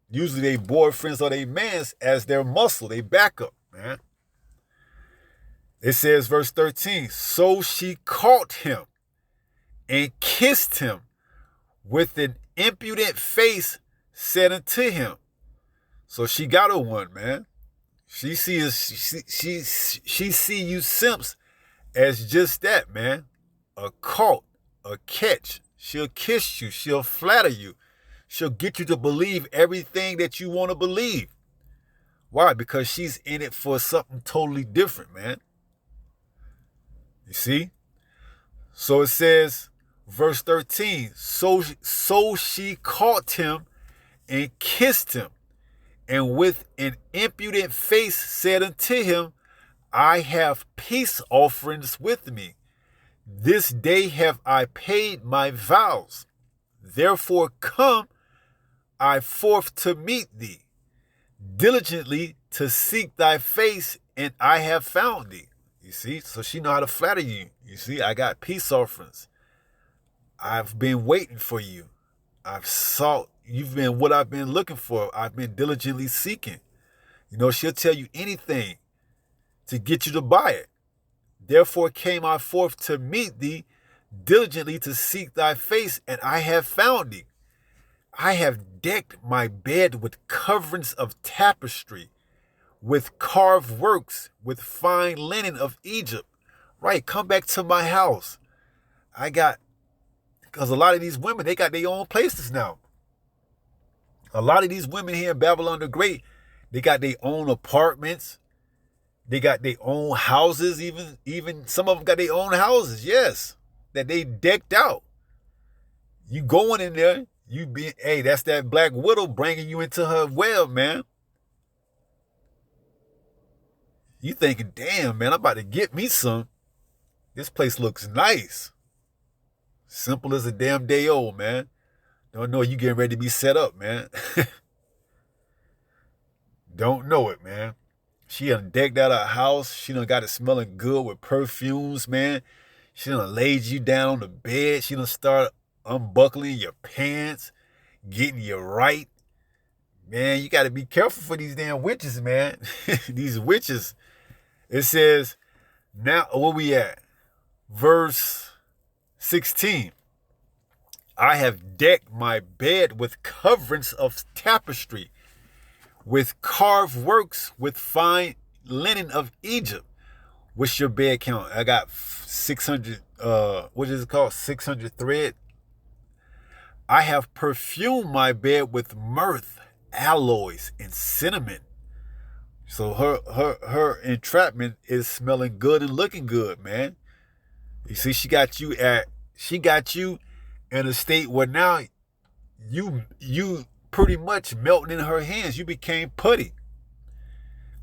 usually their boyfriends or their mans, as their muscle, they backup, man. It says, verse 13, so she caught him and kissed him with an impudent face, said unto him. So she got her one, man. She see you simps as just that, man. A caught, a catch. She'll kiss you. She'll flatter you. She'll get you to believe everything that you want to believe. Why? Because she's in it for something totally different, man. You see? So it says, verse 13, so she caught him and kissed him, and with an impudent face said unto him, I have peace offerings with me. This day have I paid my vows. Therefore come I forth to meet thee, diligently to seek thy face, and I have found thee. You see, so she know how to flatter you. You see, I got peace offerings. I've been waiting for you. You've been what I've been looking for. I've been diligently seeking. She'll tell you anything to get you to buy it. Therefore came I forth to meet thee, diligently to seek thy face, and I have found thee. I have decked my bed with coverings of tapestry, with carved works, with fine linen of Egypt. Right, come back to my house. Because a lot of these women, they got their own places now. A lot of these women here in Babylon the Great, they got their own apartments. They got their own houses. Even some of them got their own houses, yes, that they decked out. You going in there, that's that black widow bringing you into her web, man. You thinking, damn, man, I'm about to get me some. This place looks nice. Simple as a damn day old, man. Don't know you getting ready to be set up, man. Don't know it, man. She done decked out her house. She done got it smelling good with perfumes, man. She done laid you down on the bed. She done started unbuckling your pants, getting you right. Man, you got to be careful for these damn witches, man. These witches. It says, now, where we at? Verse 16. I have decked my bed with coverings of tapestry, with carved works, with fine linen of Egypt. What's your bed count? I got 600, what is it called? 600 thread. I have perfumed my bed with myrrh, aloes, and cinnamon. So her entrapment is smelling good and looking good, man. You see, she got you in a state where now you pretty much melting in her hands. You became putty.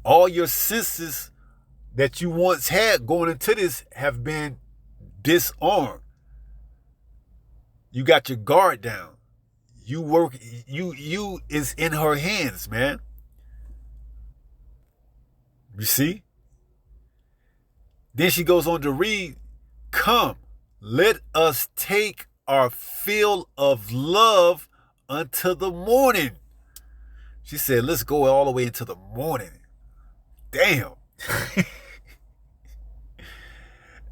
All your senses that you once had going into this have been disarmed. You got your guard down. You work, you is in her hands, man. You see? Then she goes on to read, come, let us take our fill of love until the morning. She said, let's go all the way into the morning. Damn.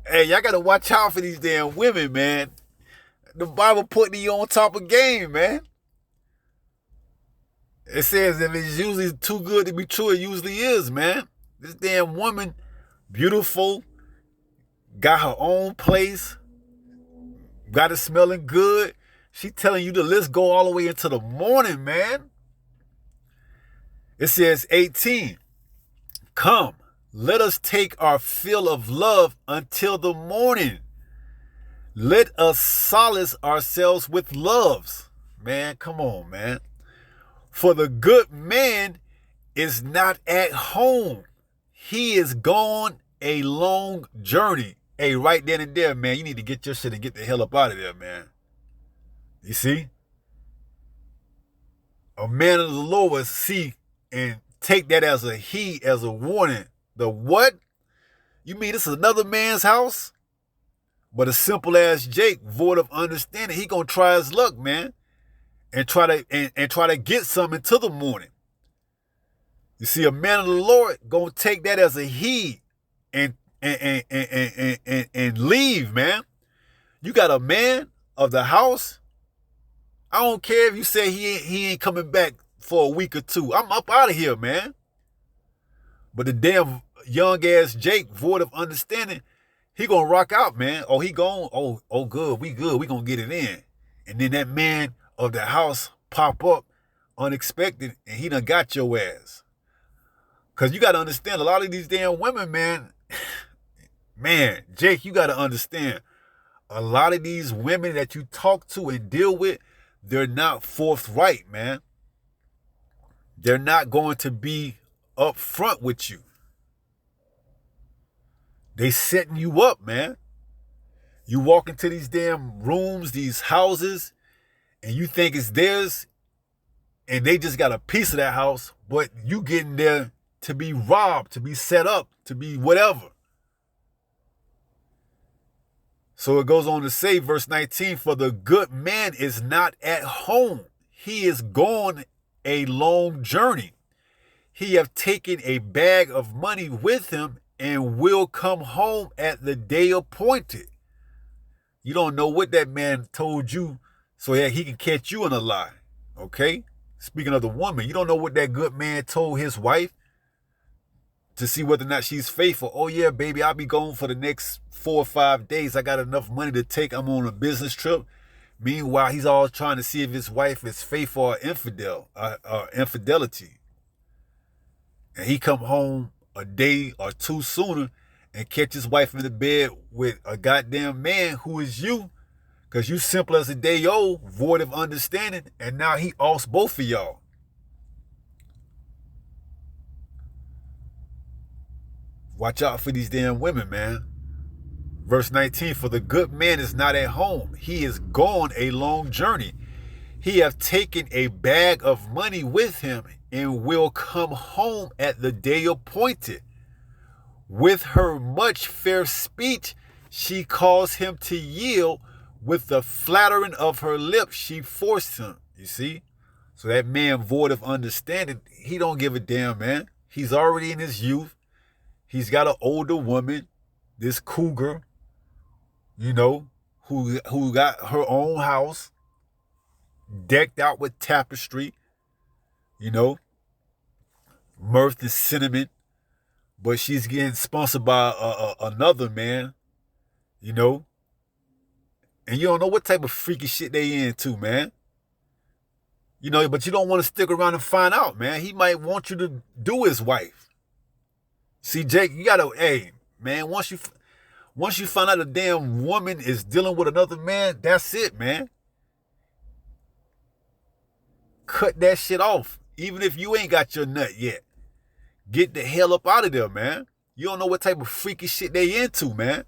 Hey, y'all gotta watch out for these damn women, man. The Bible putting you on top of game, man. It says if it's usually too good to be true, it usually is, man. This damn woman, beautiful, got her own place, got it smelling good. She telling you to let's go all the way into the morning, man. It says 18, come, let us take our fill of love until the morning. Let us solace ourselves with loves. Man, come on, man. For the good man is not at home. He is gone a long journey. Hey, right then and there, man, you need to get your shit and get the hell up out of there, man. You see? A man of the Lord see and take that as a heed, as a warning. The what? You mean this is another man's house? But a simple as Jake, void of understanding, he gonna try his luck, man, and try to get something till the morning. You see, a man of the Lord gonna take that as a heed and leave, man. You got a man of the house. I don't care if you say he ain't coming back for a week or two. I'm up out of here, man. But the damn young ass Jake, void of understanding, he gonna rock out, man. Oh, he gone. Oh, good. We good. We gonna get it in. And then that man of the house pop up unexpected, and he done got your ass. Cause you gotta understand, a lot of these damn women, man. Man, Jake, you gotta understand. A lot of these women that you talk to and deal with, they're not forthright, man. They're not going to be upfront with you. They setting you up, man. You walk into these damn rooms, these houses, and you think it's theirs, and they just got a piece of that house, but you getting there to be robbed, to be set up, to be whatever. So it goes on to say, verse 19, for the good man is not at home. He is gone a long journey. He have taken a bag of money with him and will come home at the day appointed. You don't know what that man told you so that he can catch you in a lie, okay? Speaking of the woman, you don't know what that good man told his wife to see whether or not she's faithful. Oh yeah, baby, I'll be gone for the next 4 or 5 days. I got enough money to take. I'm on a business trip. Meanwhile, he's always trying to see if his wife is faithful or infidelity. And he come home a day or two sooner and catch his wife in the bed with a goddamn man who is you, because you simple as a day old, void of understanding, and now he offs both of y'all. Watch out for these damn women, man. Verse 19, for the good man is not at home. He is gone a long journey. He hath taken a bag of money with him and will come home at the day appointed. With her much fair speech, she caused him to yield. With the flattering of her lips, she forced him. You see? So that man void of understanding, he don't give a damn, man. He's already in his youth. He's got an older woman, this cougar, you know, who got her own house, decked out with tapestry, you know, mirth and cinnamon, but she's getting sponsored by another man, you know, and you don't know what type of freaky shit they into, man. You know, but you don't want to stick around and find out, man. He might want you to do his wife. See, Jake, you gotta, hey, man, once you find out a damn woman is dealing with another man, that's it, man. Cut that shit off. Even if you ain't got your nut yet. Get the hell up out of there, man. You don't know what type of freaky shit they into, man.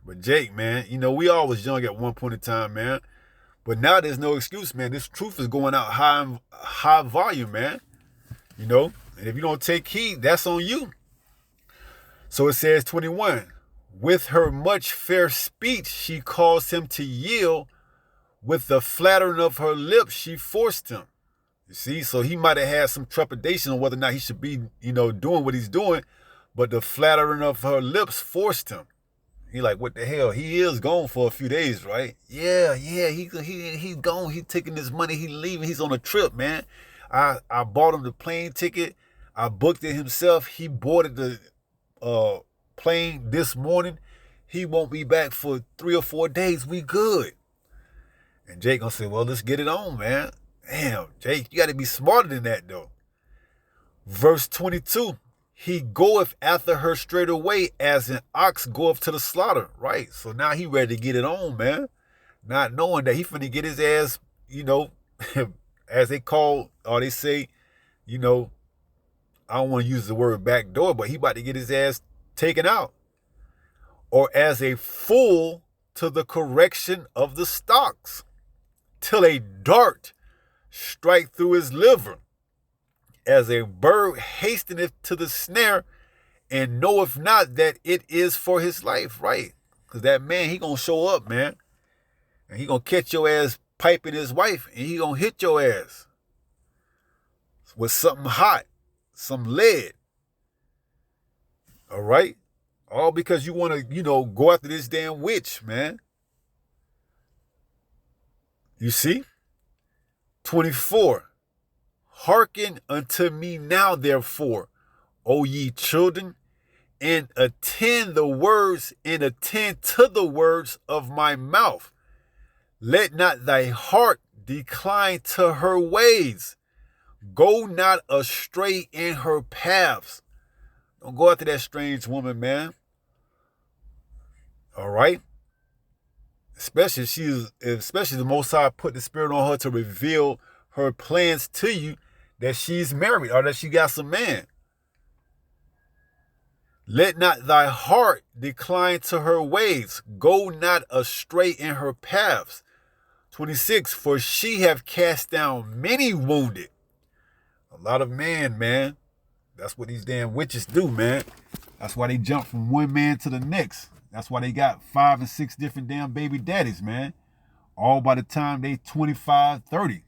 But Jake, man, you know, we all was young at one point in time, man. But now there's no excuse, man. This truth is going out high volume, man. You know, and if you don't take heed, that's on you. So it says 21. With her much fair speech, she caused him to yield. With the flattering of her lips, she forced him. You see, so he might have had some trepidation on whether or not he should be, you know, doing what he's doing, but the flattering of her lips forced him. He like, what the hell? He is gone for a few days, right? Yeah, he's gone. He's taking his money. He's leaving. He's on a trip, man. I bought him the plane ticket. I booked it himself. He boarded the plane this morning. He won't be back for 3 or 4 days. We good. And Jake gonna say, well, let's get it on, man. Damn, Jake, you got to be smarter than that, though. Verse 22. He goeth after her straight away as an ox goeth to the slaughter. Right. So now he ready to get it on, man. Not knowing that he finna get his ass, you know, as they call, or they say, you know, I don't want to use the word backdoor, but he about to get his ass taken out. Or as a fool to the correction of the stocks, till a dart strike through his liver. As a bird hasteneth to the snare, and knoweth not that it is for his life, right? Because that man, he gonna show up, man. And he gonna catch your ass piping his wife, and he gonna hit your ass with something hot, some lead. All right? All because you want to, you know, go after this damn witch, man. You see? 24. Hearken unto me now, therefore, O ye children, and attend the words, and attend to the words of my mouth. Let not thy heart decline to her ways. Go not astray in her paths. Don't go after that strange woman, man. All right? Especially the Most High put the Spirit on her to reveal her plans to you, that she's married or that she got some man. Let not thy heart decline to her ways. Go not astray in her paths. 26. For she have cast down many wounded. A lot of man. That's what these damn witches do, man. That's why they jump from one man to the next. That's why they got 5 and 6 different damn baby daddies, man. All by the time they 25, 30.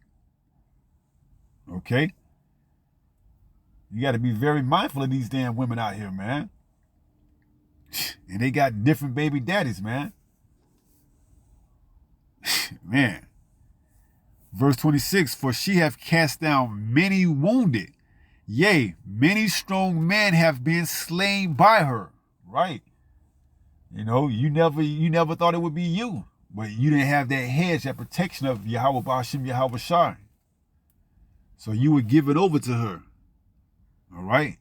Okay? You got to be very mindful of these damn women out here, man. And they got different baby daddies, man. Man. Verse 26, for she hath cast down many wounded. Yea, many strong men have been slain by her. Right. You know, you never thought it would be you. But you didn't have that hedge, that protection of Yahweh Ba'ashem Yahweh Shai. So you were given over to her. All right?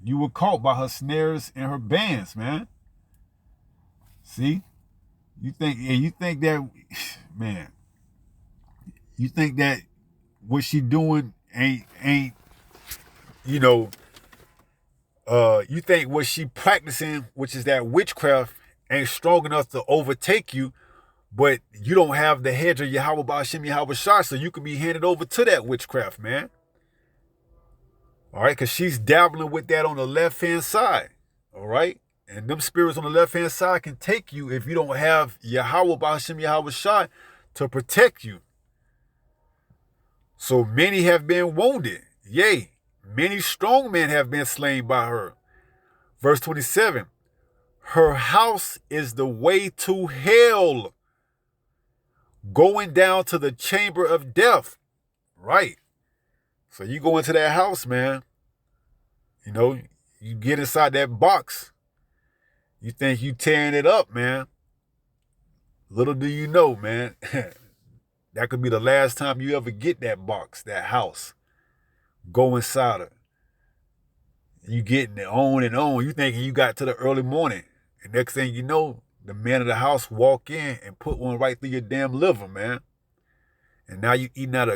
You were caught by her snares and her bands, man. See? You think that, man, you think that what she doing ain't, you know, you think what she practicing, which is that witchcraft, ain't strong enough to overtake you, but you don't have the hedge of Yahweh Ba'ashem Yahweh Shai, so you can be handed over to that witchcraft, man. All right, because she's dabbling with that on the left-hand side. All right? And them spirits on the left-hand side can take you if you don't have Yahweh Ba'ashem Yahweh Shai to protect you. So many have been wounded. Yea, many strong men have been slain by her. Verse 27. Her house is the way to hell, going down to the chamber of death. Right. So you go into that house, man. You know, you get inside that box. You think you tearing it up, man. Little do you know, man. That could be the last time you ever get that box, that house. Go inside it. You getting it on and on. You thinking you got to the early morning. And next thing you know, the man of the house walk in and put one right through your damn liver, man. And now you eating out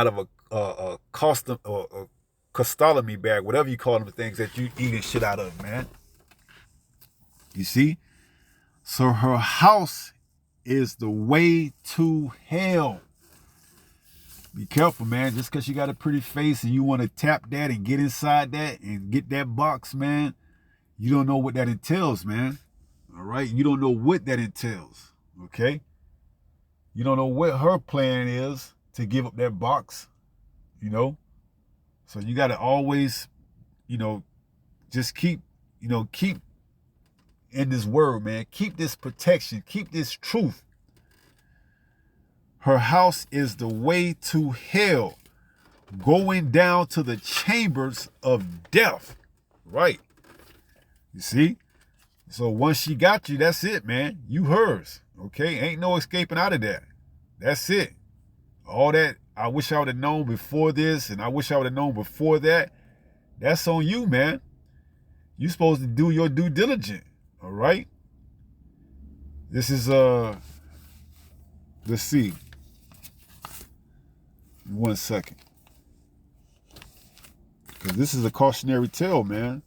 of a custom or colostomy bag, whatever you call them things that you eat and shit out of, man. You see? So her house is the way to hell. Be careful, man. Just because you got a pretty face and you want to tap that and get inside that and get that box, man, you don't know what that entails, man. All right? You don't know what that entails, okay? You don't know what her plan is to give up that box, you know? So you got to always, just keep in this word, man. Keep this protection. Keep this truth. Her house is the way to hell, going down to the chambers of death. Right. You see? So once she got you, that's it, man. You hers. Okay? Ain't no escaping out of that. That's it. All that, I wish I would have known before this, and I wish I would have known before that, that's on you, man. You're supposed to do your due diligence. All right? This is, let's see. 1 second. Because this is a cautionary tale, man.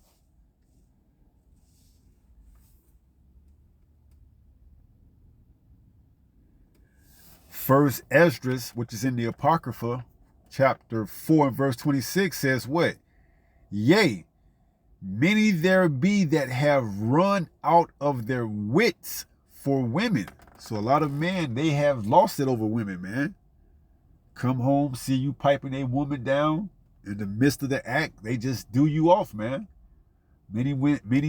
First Esdras, which is in the Apocrypha, chapter 4 and verse 26 says what? Yea, many there be that have run out of their wits for women. So a lot of men, they have lost it over women, man. Come home, see you piping a woman down. In the midst of the act, they just do you off, man. Many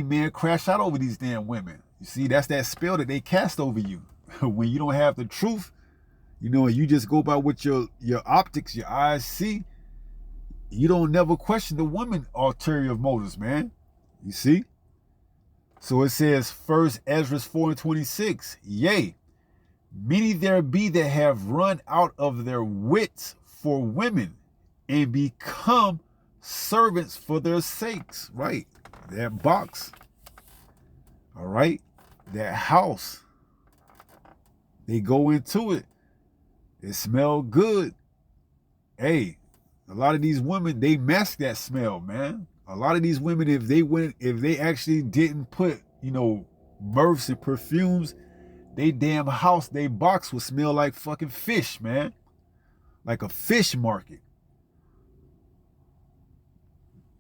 men crash out over these damn women. You see, that's that spell that they cast over you. When you don't have the truth, and you just go by what your optics, your eyes see, you don't never question the woman ulterior motives, man. You see? So it says, First Esdras 4 and 26, yea, many there be that have run out of their wits for women and become servants for their sakes. Right. That box. All right. That house. They go into it. It smells good. Hey, a lot of these women, they mask that smell, man. A lot of these women, if they actually didn't put, mirths and perfumes, they damn house, they box would smell like fucking fish, man. Like a fish market.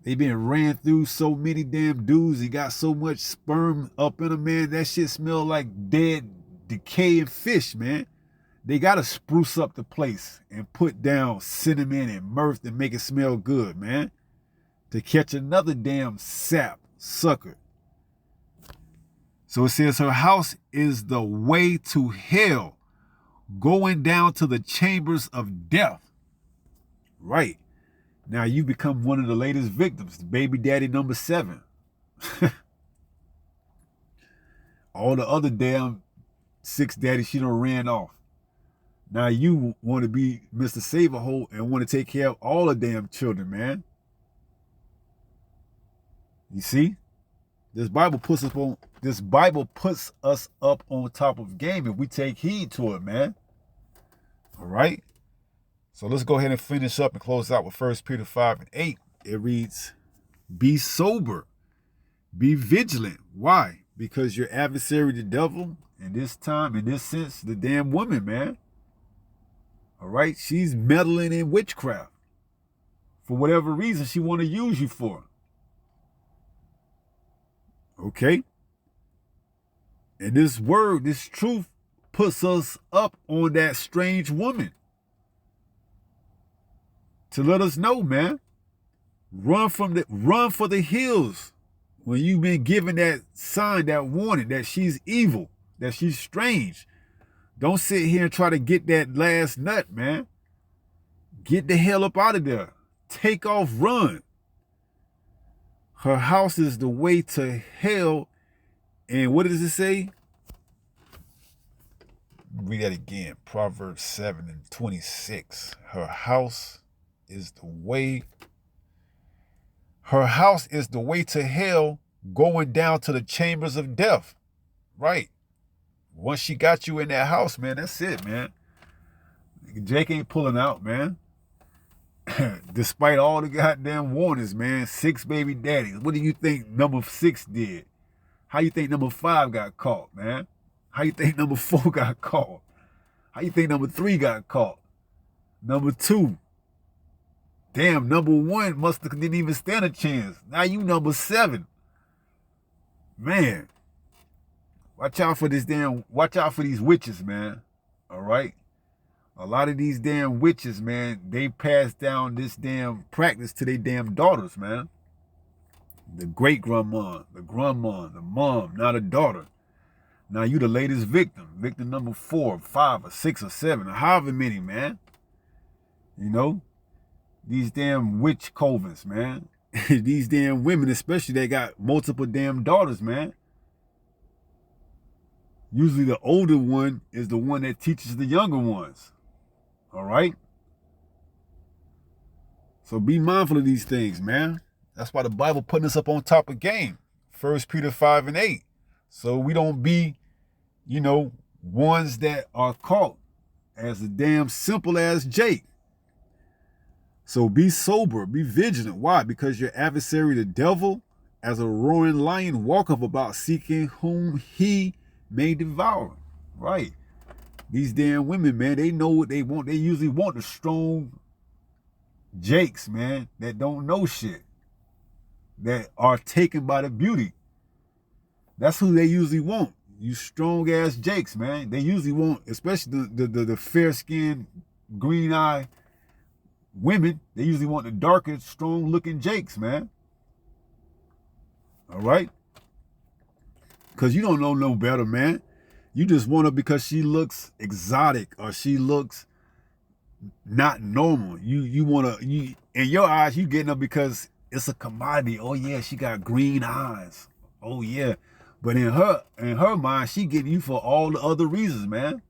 They been ran through so many damn dudes and got so much sperm up in them, man. That shit smell like dead, decaying fish, man. They got to spruce up the place and put down cinnamon and myrrh to make it smell good, man. To catch another damn sap sucker. So it says her house is the way to hell, going down to the chambers of death. Right. Now you become one of the latest victims, baby daddy number 7. All the other damn 6 daddies she done ran off. Now you want to be Mr. Save-A-Hole and want to take care of all the damn children, man. You see? This Bible puts us up on top of game if we take heed to it, man. All right? So let's go ahead and finish up and close out with 1 Peter 5 and 8. It reads, be sober, be vigilant. Why? Because your adversary, the devil, in this sense, the damn woman, man. All right? She's meddling in witchcraft for whatever reason she want to use you for. Okay? And this word, this truth, puts us up on that strange woman. To let us know, man. Run for the hills when you've been given that sign, that warning, that she's evil, that she's strange. Don't sit here and try to get that last nut, man. Get the hell up out of there. Take off, run. Her house is the way to hell. And what does it say? Read that again. Proverbs 7 and 26. Her house is the way to hell, going down to the chambers of death. Right. Once she got you in that house, man, that's it, man. Jake ain't pulling out, man. Despite all the goddamn warnings, man, 6 baby daddies. What do you think number 6 did? How you think number 5 got caught, man? How you think number 4 got caught? How you think number 3 got caught? Number 2. Damn, number 1 didn't even stand a chance. Now you number 7. Man, watch out for these witches, man. All right? A lot of these damn witches, man, they pass down this damn practice to their damn daughters, man. The great-grandma, the grandma, the mom, now the daughter. Now you the latest victim. Victim number 4, 5, or 6, or 7, or however many, man. You know? These damn witch covens, man. These damn women, especially, they got multiple damn daughters, man. Usually the older one is the one that teaches the younger ones. All right? So be mindful of these things, man. That's why the Bible putting us up on top of game. 1 Peter 5 and 8. So we don't be, ones that are caught as a damn simple as Jake. So be sober, be vigilant. Why? Because your adversary, the devil, as a roaring lion, walketh about seeking whom he may devour. Right. These damn women, man, they know what they want. They usually want the strong Jakes, man, that don't know shit, that are taken by the beauty. That's who they usually want. You strong ass Jakes, man. They usually want, especially the fair skinned, green eye women. They usually want the darker, strong looking Jakes, man. All right, because you don't know no better, man. You just want her because she looks exotic or she looks not normal. You want to, in your eyes, you getting her because it's a commodity. Oh yeah, she got green eyes. Oh yeah. But in her mind, she getting you for all the other reasons, man.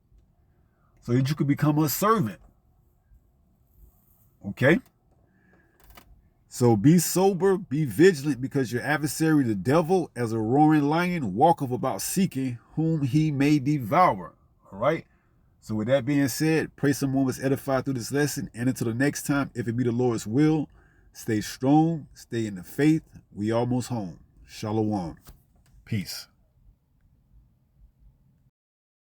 So that you could become her servant. Okay? So be sober, be vigilant, because your adversary, the devil, as a roaring lion, walketh about seeking whom he may devour. All right? So with that being said, pray someone was edified through this lesson. And until the next time, if it be the Lord's will, stay strong, stay in the faith. We almost home. Shalom. Peace.